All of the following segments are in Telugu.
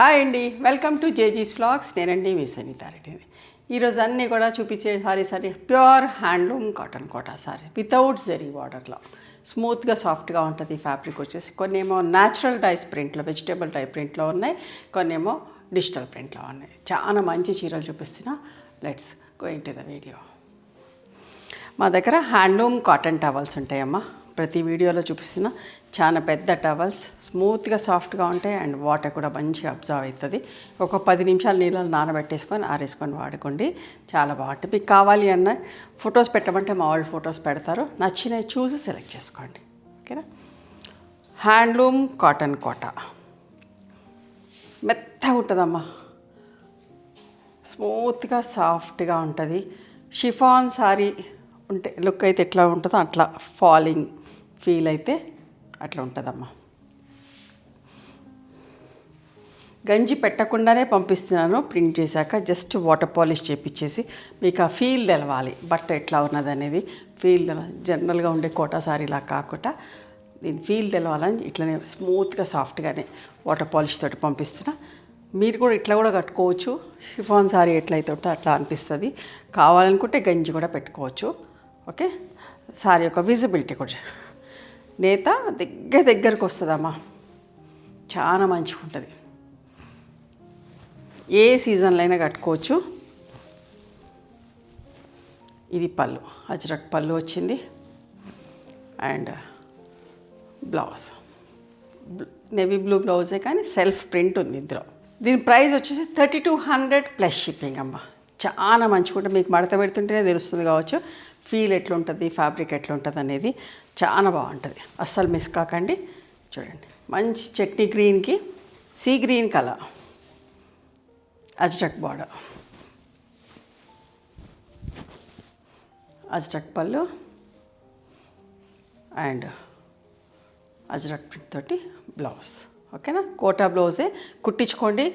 హాయ్ అండి, వెల్కమ్ టు జేజీస్ వ్లాగ్స్. నేనండి మీ సునీతారెడ్డిని. ఈరోజు అన్నీ కూడా చూపించే sari pure handloom cotton Kota sari without zari బార్డర్లో స్మూత్గా సాఫ్ట్గా ఉంటుంది. ఫ్యాబ్రిక్ వచ్చేసి కొన్ని ఏమో న్యాచురల్ డైస్ ప్రింట్లో వెజిటేబుల్ టైప్ ప్రింట్లో ఉన్నాయి, కొన్ని ఏమో డిజిటల్ ప్రింట్లో ఉన్నాయి. చాలా మంచి చీరలు చూపిస్తున్నా. Let's go in to the video. మా దగ్గర హ్యాండ్లూమ్ కాటన్ టవల్స్ ఉంటాయమ్మా. ప్రతి వీడియోలో చూపిస్తున్న చాలా పెద్ద టవల్స్, స్మూత్గా సాఫ్ట్గా ఉంటాయి అండ్ వాటర్ కూడా మంచిగా అబ్జర్వ్ అవుతుంది. ఒక 10 నిమిషాలు నీళ్ళలో నానబెట్టేసుకొని ఆరేసుకొని వాడుకోండి, చాలా బాగుంటుంది. మీకు కావాలి అన్న ఫొటోస్ పెట్టమంటే మా వాళ్ళు ఫొటోస్ పెడతారు, నచ్చినవి చూసి సెలెక్ట్ చేసుకోండి. ఓకేనా. హ్యాండ్లూమ్ కాటన్ కోటా మెత్తగా ఉంటుందమ్మా, స్మూత్గా సాఫ్ట్గా ఉంటుంది. షిఫాన్ సారీ ఉంటే లుక్ అయితే ఎట్లా ఉంటుందో అట్లా ఫాలింగ్ ఫీల్ అయితే అట్లా ఉంటుందమ్మా. గంజి పెట్టకుండానే పంపిస్తున్నాను ప్రింట్ చేశాక. జస్ట్ వాటర్ పాలిష్ చేపించేసి మీకు ఆ ఫీల్ తెలవాలి, బట్ట ఎట్లా ఉన్నది అనేది ఫీల్ జనరల్గా ఉండే కోటా సారీలా కాకుండా దీని ఫీల్ తెలవాలని ఇట్లనే స్మూత్గా సాఫ్ట్గానే వాటర్ పాలిష్ తోటి పంపిస్తున్నా. మీరు కూడా ఇట్లా కూడా కట్టుకోవచ్చు. షిఫాన్ సారీ ఎట్లయితే ఉంటే అట్లా అనిపిస్తుంది. కావాలనుకుంటే గంజి కూడా పెట్టుకోవచ్చు. ఓకే. సారీ యొక్క విజిబిలిటీ కూడా నేత దగ్గరకు వస్తుందమ్మా, చాలా మంచిగా ఉంటుంది. ఏ సీజన్లో అయినా కట్టుకోవచ్చు. ఇది పళ్ళు, అజ్రక్ పళ్ళు వచ్చింది అండ్ బ్లౌజ్ నేవీ బ్లూ బ్లౌజే కానీ సెల్ఫ్ ప్రింట్ ఉంది ఇందులో. దీని ప్రైస్ వచ్చేసి 3200 ప్లస్ షిప్పింగ్ అమ్మ. చాలా మంచిగా ఉంటుంది. మీకు మడత పెడుతుంటేనే తెలుస్తుంది కావచ్చు ఫీల్ ఎట్లుంటుంది, ఫ్యాబ్రిక్ ఎట్లుంటుంది అనేది. చాలా బాగుంటుంది, అస్సలు మిస్ కాకండి. చూడండి, మంచి చట్నీ గ్రీన్కి sea green colour Ajrak border, Ajrak పళ్ళు అండ్ అజ్రక్ ప్రింట్ తోటి బ్లౌజ్. ఓకేనా. కోటా బ్లౌజే కుట్టించుకోండి,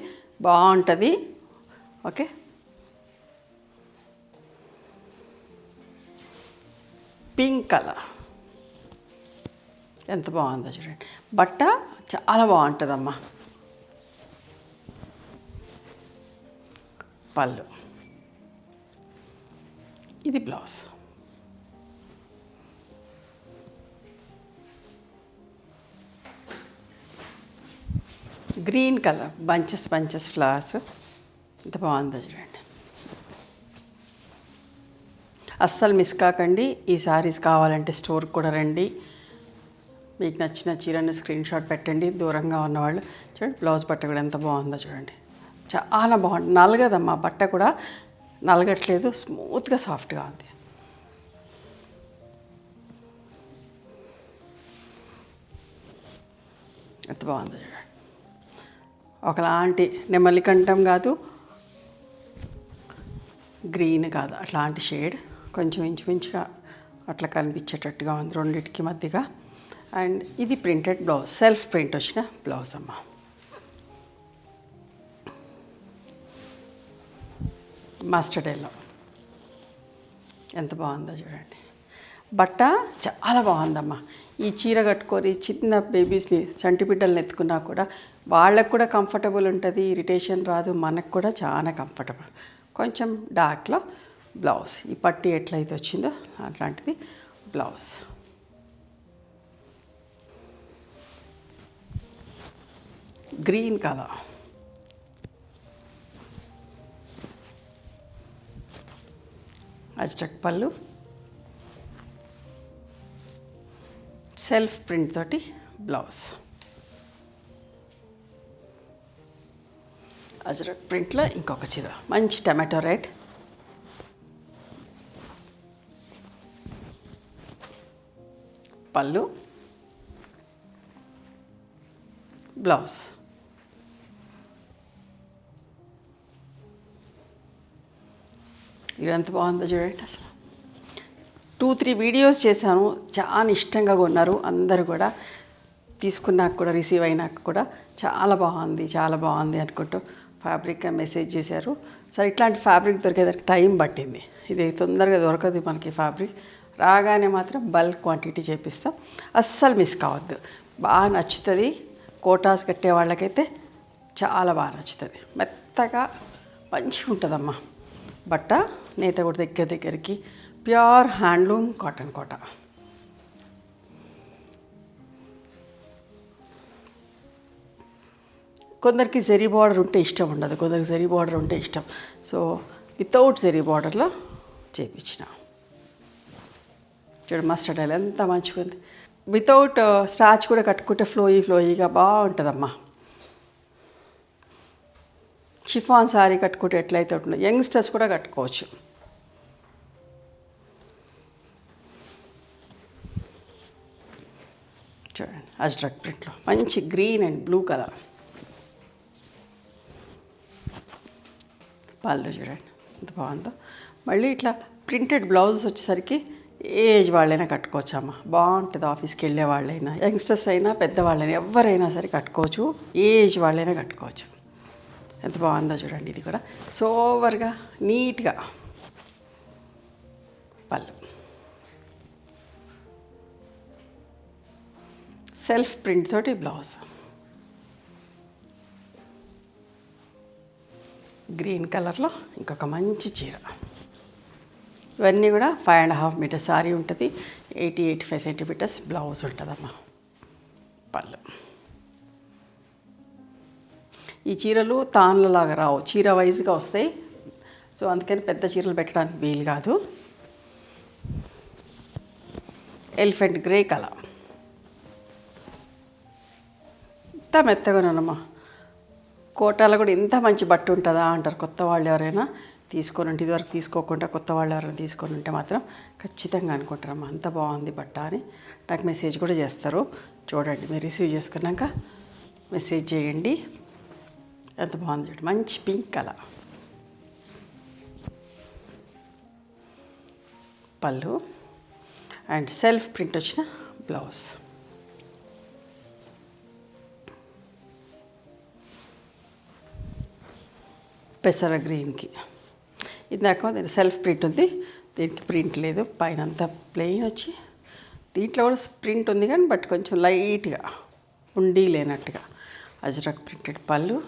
బాగుంటుంది. ఓకే. పింక్ కలర్ ఎంత బాగుందో చూడండి. బట్ట చాలా బాగుంటుందమ్మా. పళ్ళు, ఇది blouse. Green colour bunches flowers ఎంత బాగుందో చూడండి. అస్సలు మిస్ కాకండి. ఈ సారీస్ కావాలంటే స్టోర్కి కూడా రండి. మీకు నచ్చిన చీరని స్క్రీన్ షాట్ పెట్టండి. దూరంగా ఉన్నవాళ్ళు చూడండి. బ్లౌజ్ బట్ట కూడా ఎంత బాగుందో చూడండి, చాలా బాగుంది. నలగదమ్మా, బట్ట కూడా నలగట్లేదు, స్మూత్గా సాఫ్ట్గా ఉంది. ఎంత బాగుందో చూడండి. ఒకలాంటి నెమలి కంఠం కాదు, గ్రీన్ కాదు, అట్లాంటి షేడ్ కొంచెం ఇంచుమించుగా అట్లా కనిపించేటట్టుగా ఉంది రెండింటికి మధ్యగా. అండ్ ఇది ప్రింటెడ్ బ్లౌజ్, సెల్ఫ్ ప్రింట్ వచ్చిన బ్లౌజ్ అమ్మ. మస్టర్డ్ ఎల్లో ఎంత బాగుందో చూడండి. బట్ట చాలా బాగుందమ్మా. ఈ చీర కట్టుకొని చిన్న బేబీస్ని చంటి బిడ్డల్ని ఎత్తుకున్నా కూడా వాళ్ళకు కూడా కంఫర్టబుల్ ఉంటుంది, ఇరిటేషన్ రాదు, మనకు కూడా చాలా కంఫర్టబుల్. కొంచెం డార్క్లో బ్లౌజ్, ఈ పట్టీ ఎట్లయితే వచ్చిందో అట్లాంటిది బ్లౌజ్. గ్రీన్ కలర్, అజ్రక్ పళ్ళు, సెల్ఫ్ ప్రింట్ తోటి బ్లౌజ్. అజ్రక్ ప్రింట్లో ఇంకొక చీర మంచి టమాటో రెడ్, పళ్ళు, బ్లౌజ్. ఇది ఎంత బాగుందో చూడండి. అసలు 2-3 వీడియోస్ చేశాను, చాలా ఇష్టంగా కొన్నారు అందరూ కూడా. తీసుకున్నాక కూడా రిసీవ్ అయినాక కూడా చాలా బాగుంది అనుకుంటూ ఫ్యాబ్రిక్ మెసేజ్ చేశారు. సరే, ఇట్లాంటి ఫ్యాబ్రిక్ దొరికేదానికి టైం పట్టింది. ఇది తొందరగా దొరకదు మనకి ఫ్యాబ్రిక్. రాగానే మాత్రం బల్క్ క్వాంటిటీ చేపిస్తాం, అస్సలు మిస్ కావద్దు. బాగా నచ్చుతుంది. కోటాస్ కట్టే వాళ్ళకైతే చాలా బాగా నచ్చుతుంది. మెత్తగా మంచిగా ఉంటుందమ్మా బట్ట. నేత కూడా దగ్గరికి ప్యూర్ హ్యాండ్లూమ్ కాటన్ కోట. కొందరికి జరీ బార్డర్ ఉంటే ఇష్టం ఉండదు, కొందరికి జరీ బార్డర్ ఉంటే ఇష్టం. సో వితౌట్ జరీ బార్డర్లో చేయించిన. చూడు మస్టర్డ్ ఆయిల్ ఎంత మంచిగా ఉంది. వితౌట్ స్టార్చ్ కూడా కట్టుకుంటే ఫ్లోయిగా బాగుంటుందమ్మా. షిఫాన్ శారీ కట్టుకుంటే ఎట్లయితే ఉంటుందో యంగ్స్టర్స్ కూడా కట్టుకోవచ్చు. చూడండి అజ్రక్ ప్రింట్లో మంచి గ్రీన్ అండ్ బ్లూ కలర్. పళ్ళు చూడండి ఎంత బాగుందో. మళ్ళీ ఇట్లా ప్రింటెడ్ బ్లౌజ్ వచ్చేసరికి ఏజ్ వాళ్ళైనా కట్టుకోవచ్చు అమ్మ, బాగుంటుంది. ఆఫీస్కి వెళ్ళే వాళ్ళైనా, యంగ్స్టర్స్ అయినా, పెద్దవాళ్ళైనా ఎవరైనా సరే కట్టుకోవచ్చు. ఏజ్ వాళ్ళైనా కట్టుకోవచ్చు. ఎంత బాగుందో చూడండి. ఇది కూడా సోవర్గా నీట్గా పళ్ళు. సెల్ఫ్ ప్రింట్ తోటి బ్లౌజ్. గ్రీన్ కలర్లో ఇంకొక మంచి చీర. ఇవన్నీ కూడా 5.5 మీటర్ సారీ ఉంటుంది. 80-85 సెంటీమీటర్స్ బ్లౌజ్ ఉంటుందమ్మా. పళ్ళు. ఈ చీరలు తాన్లలాగా రావు, చీర వైజ్గా వస్తాయి. సో అందుకని పెద్ద చీరలు పెట్టడానికి వీలు కాదు. Elephant grey colour. ఇంత మెత్తగానమ్మా. కోటాలో కూడా ఇంత మంచి బట్ట ఉంటుందా అంటారు కొత్త వాళ్ళు ఎవరైనా తీసుకొని ఉంటే. ఇదివరకు తీసుకోకుండా కొత్త వాళ్ళు ఎవరైనా తీసుకొని ఉంటే మాత్రం ఖచ్చితంగా అనుకుంటారమ్మా అంత బాగుంది బట్ట అని. నాకు మెసేజ్ కూడా చేస్తారు. చూడండి, మీరు రిసీవ్ చేసుకున్నాక మెసేజ్ చేయండి. ఎంత బాగుంది చూడండి, మంచి పింక్ కలర్. పళ్ళు అండ్ సెల్ఫ్ ప్రింట్ వచ్చిన బ్లౌజ్. పెసర గ్రీన్కి. ఇందాక దీని సెల్ఫ్ ప్రింట్ ఉంది, దీనికి ప్రింట్ లేదు. పైన అంతా ప్లెయిన్ వచ్చి దీంట్లో కూడా ప్రింట్ ఉంది కానీ బట్ కొంచెం లైట్గా ఉండి లేనట్టుగా అజ్రక్ ప్రింటెడ్ పళ్ళు.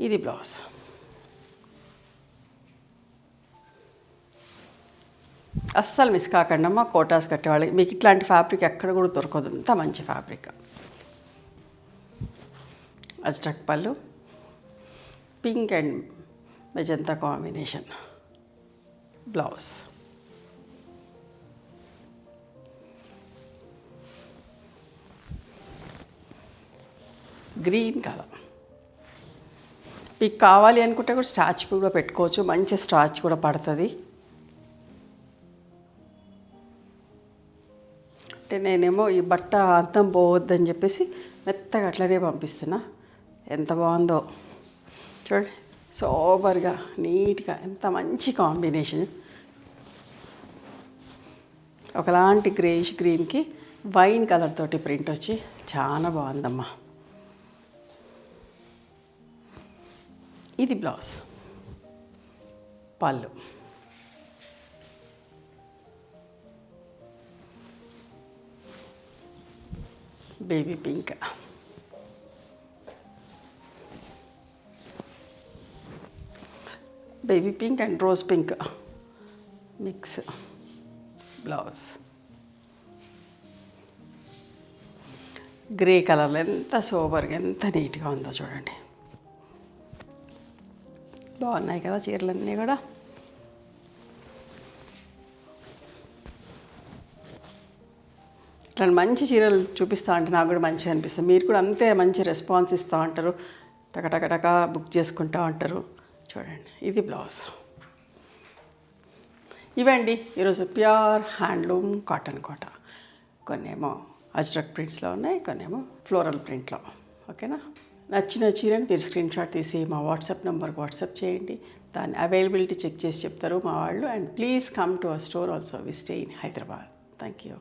ఇది బ్లౌజ్. అస్సలు మిస్ కాకండి అమ్మ కోటాస్ కట్టేవాళ్ళకి. మీకు ఇట్లాంటి ఫ్యాబ్రిక్ ఎక్కడ కూడా దొరకదు, అంత మంచి ఫ్యాబ్రిక్. అజ్రక్ పళ్ళు, pink and magenta combination blouse. Green colour. మీకు కావాలి అనుకుంటే కూడా స్టార్చ్ కూడా పెట్టుకోవచ్చు, మంచి స్టార్చ్ కూడా పడుతుంది. అంటే నేనేమో ఈ బట్ట అర్థం పోవద్దని చెప్పేసి మెత్తగా అట్లనే పంపిస్తున్నా. ఎంత బాగుందో చూడండి, సోబర్గా నీట్గా ఎంత మంచి కాంబినేషన్. ఒకలాంటి గ్రేష్ గ్రీన్కి వైన్ కలర్ తోటి ప్రింట్ వచ్చి చాలా బాగుందమ్మా. ఇది బ్లౌజ్. పళ్ళు. Baby pink. Baby pink and rose pink mix blouse. Grey కలర్లో ఎంత సోబర్గా ఎంత నీట్గా ఉందో చూడండి. బాగున్నాయి కదా చీరలన్నీ కూడా. ఇట్లా మంచి చీరలు చూపిస్తూ ఉంటే నాకు కూడా మంచిగా అనిపిస్తుంది. మీరు కూడా అంతే మంచి రెస్పాన్స్ ఇస్తూ ఉంటారు, టక బుక్ చేసుకుంటూ ఉంటారు. చూడండి, ఇది బ్లౌజ్. ఇవండి ఈరోజు ప్యూర్ హ్యాండ్లూమ్ కాటన్ కోట. కొన్నేమో అజ్రక్ ప్రింట్స్లో ఉన్నాయి, కొన్నేమో ఫ్లోరల్ ప్రింట్లో. ఓకేనా? నచ్చిన చీరని మీరు స్క్రీన్ షాట్ తీసి మా వాట్సాప్ నెంబర్కి వాట్సాప్ చేయండి. దాని అవైలబిలిటీ చెక్ చేసి చెప్తారు మా వాళ్ళు. And please come to our store also. We stay in Hyderabad. Thank you.